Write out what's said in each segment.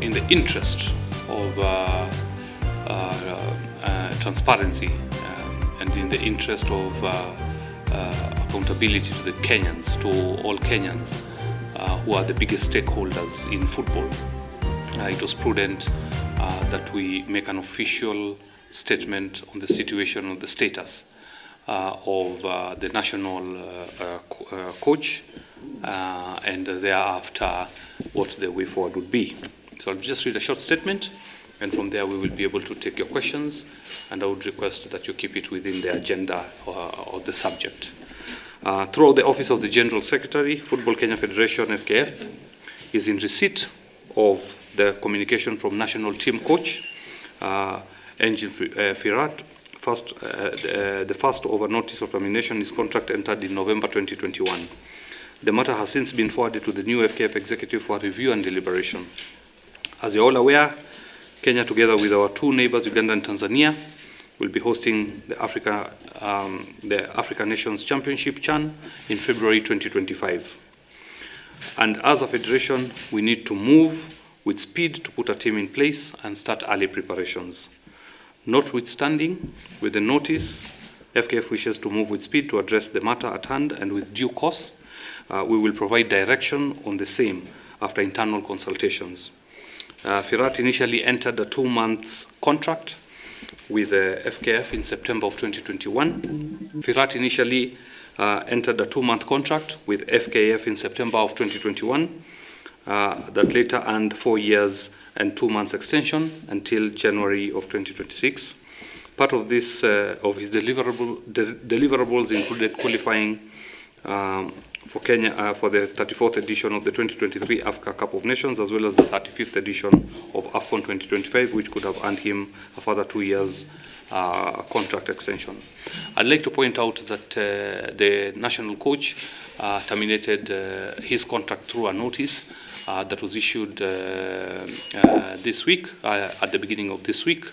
in the interest of transparency and in the interest of accountability to the Kenyans, to all Kenyans who are the biggest stakeholders in football, it was prudent that we make an official statement on the situation, of the status of the national coach, and thereafter what the way forward would be. So I'll just read a short statement, and from there we will be able to take your questions, and I would request that you keep it within the agenda or the subject. Through the Office of the General Secretary, Football Kenya Federation, FKF, is in receipt of the communication from national team coach, Engin Firat. The first over notice of termination is contract entered in November 2021. The matter has since been forwarded to the new FKF executive for review and deliberation. As you're all aware, Kenya, together with our two neighbors, Uganda and Tanzania, will be hosting the Africa Nations Championship, CHAN, in February 2025. And as a federation, we need to move with speed to put a team in place and start early preparations. Notwithstanding, with the notice, FKF wishes to move with speed to address the matter at hand, and with due course, we will provide direction on the same after internal consultations. Firat initially entered a 2-month contract with FKF in September of 2021. Firat initially entered a 2-month contract with FKF in September of 2021 that later earned 4 years and 2 months extension until January of 2026. Part of this, of his deliverables included qualifying for Kenya for the 34th edition of the 2023 Africa Cup of Nations, as well as the 35th edition of AFCON 2025, which could have earned him a further 2 years contract extension. I'd like to point out that the national coach terminated his contract through a notice that was issued this week, at the beginning of this week,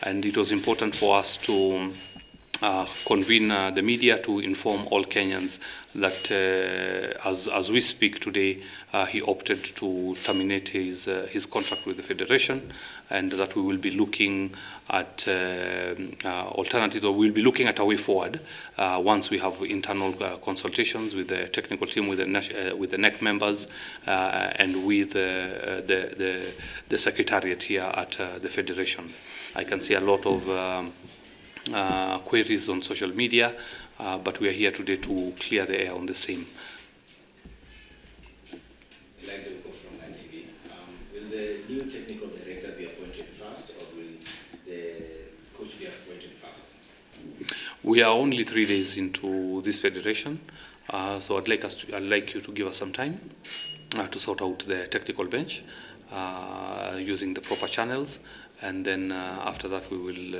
and it was important for us to convene the media to inform all Kenyans that as we speak today, he opted to terminate his contract with the Federation, and that we will be looking at alternatives, or we'll be looking at a way forward once we have internal consultations with the technical team, with the NEC members, and with the secretariat here at the Federation. I can see a lot of queries on social media, but we are here today to clear the air on the same. Will the new technical director be appointed first, or will the coach be appointed first? We are only 3 days into this federation, so I'd like you to give us some time to sort out the technical bench using the proper channels. And then after that, we will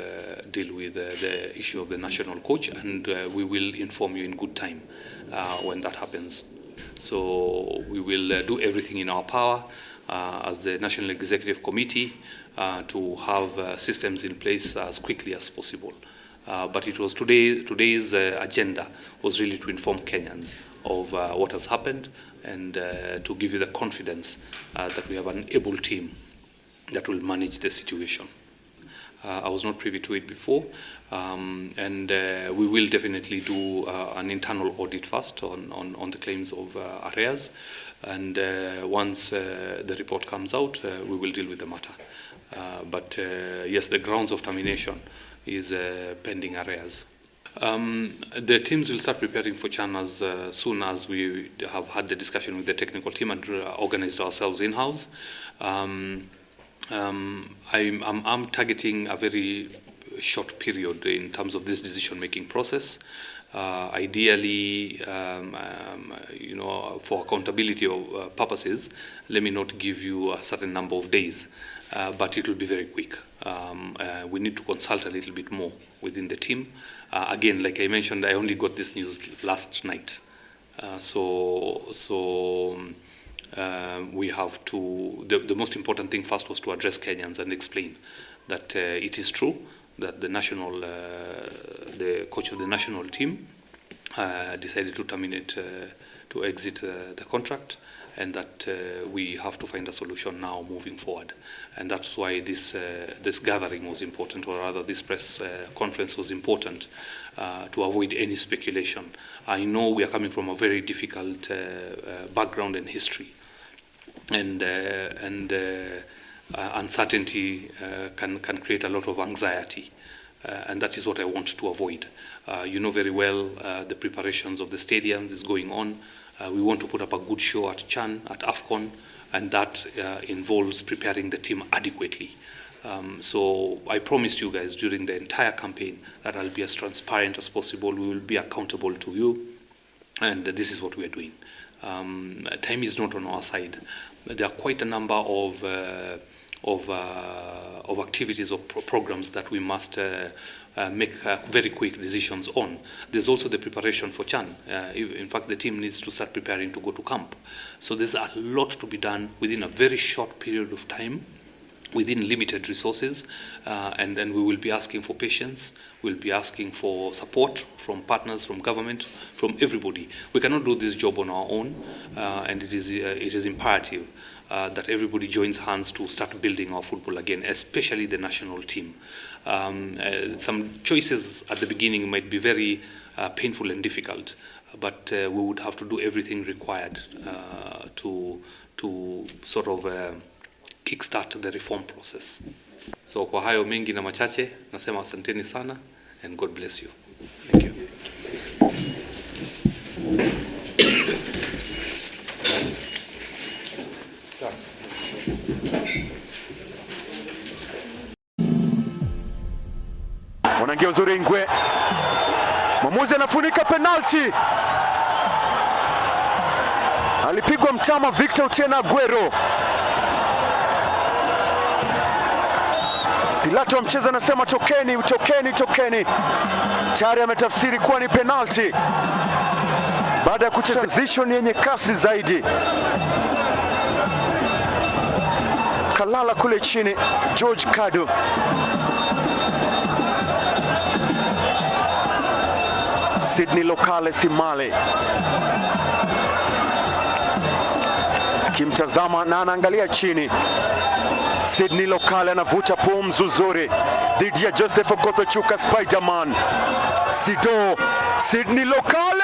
deal with the issue of the national coach, and we will inform you in good time when that happens. So we will do everything in our power as the National Executive Committee to have systems in place as quickly as possible. But it was today's agenda was really to inform Kenyans of what has happened, and to give you the confidence that we have an able team that will manage the situation. I was not privy to it before, and we will definitely do an internal audit first on the claims of arrears, and once the report comes out, we will deal with the matter. But yes, the grounds of termination is pending arrears. The teams will start preparing for CHAN as soon as we have had the discussion with the technical team and organized ourselves in-house. I'm targeting a very short period in terms of this decision-making process. Ideally, for accountability purposes, let me not give you a certain number of days, but it will be very quick. We need to consult a little bit more within the team. Again, like I mentioned, I only got this news last night. We have to, the most important thing first was to address Kenyans and explain that it is true that the coach of the national team decided to terminate, to exit the contract, and that we have to find a solution now moving forward. And that's why this gathering was important, or rather this press conference was important, to avoid any speculation. I know we are coming from a very difficult background and history, and uncertainty can create a lot of anxiety. And that is what I want to avoid. You know very well the preparations of the stadiums is going on. We want to put up a good show at Chan, at AFCON, and that involves preparing the team adequately. So I promised you guys during the entire campaign that I'll be as transparent as possible. We will be accountable to you, and this is what we are doing. Time is not on our side. There are quite a number of activities or programs that we must make very quick decisions on. There's also the preparation for Chan. In fact, the team needs to start preparing to go to camp. So there's a lot to be done within a very short period of time, within limited resources, and then we will be asking for patience. We'll be asking for support from partners, from government, from everybody. We cannot do this job on our own, and it is imperative that everybody joins hands to start building our football again, especially the national team. Some choices at the beginning might be very painful and difficult, but we would have to do everything required to sort of kickstart the reform process. So kwa hayo mengi na machache nasema asanteni sana, and God bless you. Thank you. Wanaingia uzuri Ngwe. Mwamuzi anafunika penalti. Alipigwa mtama Victor Otieno Aguero. Pilato mcheza anasema tokeni, tokeni, tokeni. Tayari ametafsiri kuwa ni penalti baada ya kucheza position yenye kasi zaidi. Kalala kule chini George Kado. Sydney Lokale Simale kimtazama na anaangalia chini. Sydney Lokale anavuta pumzi nzuri dhidi ya Joseph Okoth-Ochuka Spiderman. Sido Sydney Lokale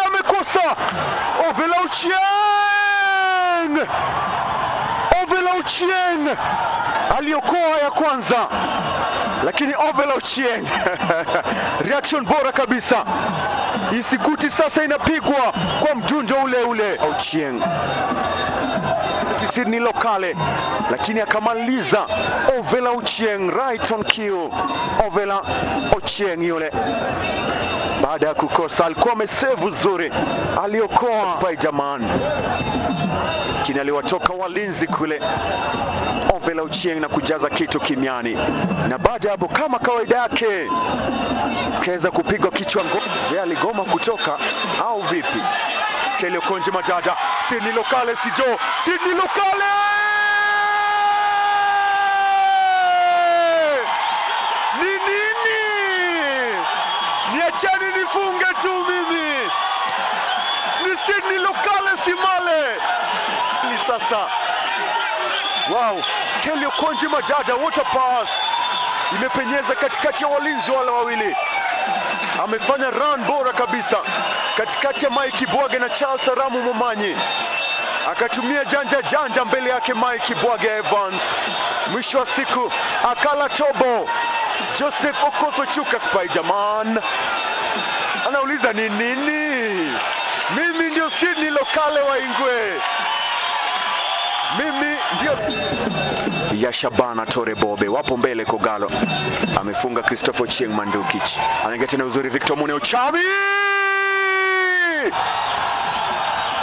amekosa. Ovela Ochieng! Ovela Ochieng aliokoa ya kwanza, lakini Ovela Ochieng reaction bora kabisa. Isikuti sasa inapigwa kwa mdundo ule ule. Ochieng Sydney Lokale, lakini akamaliza Ovela Ochieng, right on cue. Ovela Ochieng yule baada ya kukosa alikuwa amesave nzuri, aliokoa Spiderman, lakini aliwatoka walinzi kule Ovela Ochieng na kujaza kitu kimiani, na baada hapo kama kawaida yake kaweza kupigwa kichwa. Je, aligoma kutoka au vipi? Kelio Konji Majada, Sydney Lokale, Sido, Sydney Lokale! Ni nini? Niacheni nifunge tu mimi. Ni Sydney Lokale Simale. Ni sasa. Wow, Kelio Konji Majada, what a pass. Imepenyeza katikati ya walinzi wale wawili. Amefanya run bora kabisa katikati ya Mike Bwage na Charles Aramu Momanyi. Akatumia janja mbele yake Mike Bwage Evans. Mwisho wa siku akala tobo. Joseph Okoth-Ochuka Spiderman anauliza ni nini? Mimi ndio Sydney Lokale wa Ingwe. Mimi ndio ya Shabana Tore Bobe wapo mbele. Kogalo amefunga. Christopher Ochieng Mandukich anaingia tena uzuri. Victor Mune Ochami,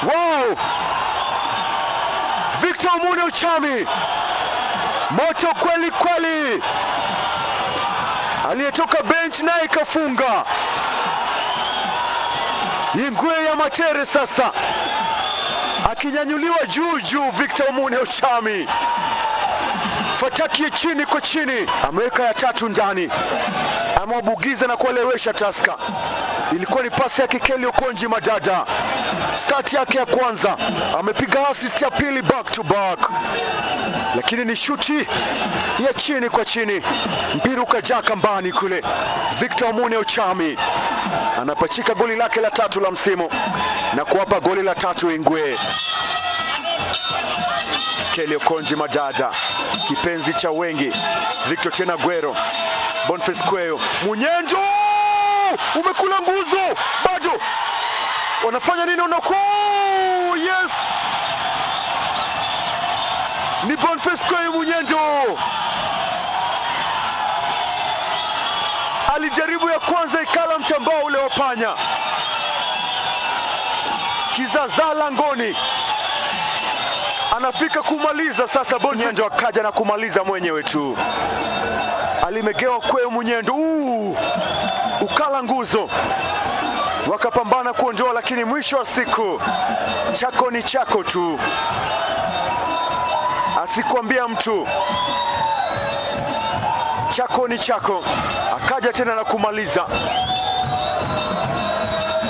wow! Victor Mune Ochami moto kweli kweli, aliyetoka bench naye kafunga. Ingwe ya Matere sasa akinyanyuliwa juu. Victor Mune Ochami fataki chini kwa chini, ameweka ya tatu ndani, amewabugiza na kuelewesha Tusker. ilikuwa ni pasi yake Kelly Okonji Madada. Start yake ya kwanza, amepiga assist ya pili back to back, lakini ni shuti ya chini kwa chini, mpira ukajaa kambani kule. Victor Mune Ochami anapachika goli lake la 3 la msimu na kuwapa goli la 3 Ingwe. Kelly Okonji Madada, kipenzi cha wengi. Victor tena Guero, Boniface Kweyo, Munyendo umekula nguzo, bado wanafanya nini? Unako yes, ni Boniface Kweyo. Munyendo alijaribu ya kwanza, ikala mtambao ule wa panya, kizaza langoni, anafika kumaliza sasa. Munyendo akaja na kumaliza mwenyewe tu, alimegewa Kweyo. Munyendo ukala nguzo, wakapambana kuondoa, lakini mwisho wa siku chako ni chako tu, asikwambia mtu, chako ni chako. Akaja tena na kumaliza,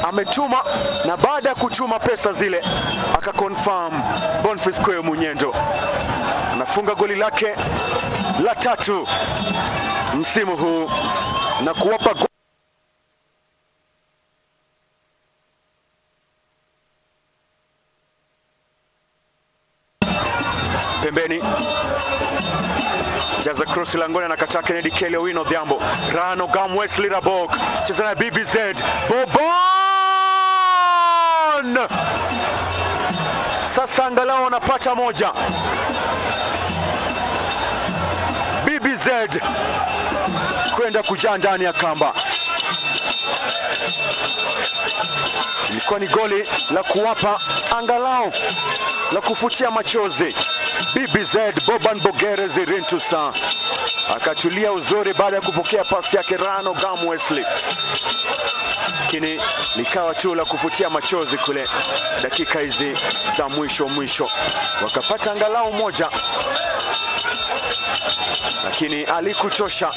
ametuma, na baada ya kutuma pesa zile akakonfirm Boniface Kweyo. Munyendo anafunga goli lake la 3 msimu huu na kuwapa pembeni, jaza cross langoni, anakataa Kennedy Kelly Owino Odhiambo. Rano Gam Wesley Rabok cheza na BBZ Boban, sasa angalau wanapata moja. BBZ kwenda kujaa ndani ya kamba, ilikuwa ni goli la kuwapa angalau la kufutia machozi. BBZ Boban Bogere Zirintusa akatulia uzuri baada ya kupokea pasi yake Rano Gam Wesley, lakini likawa tu la kufutia machozi kule. Dakika hizi za mwisho wakapata angalau moja, lakini alikutosha.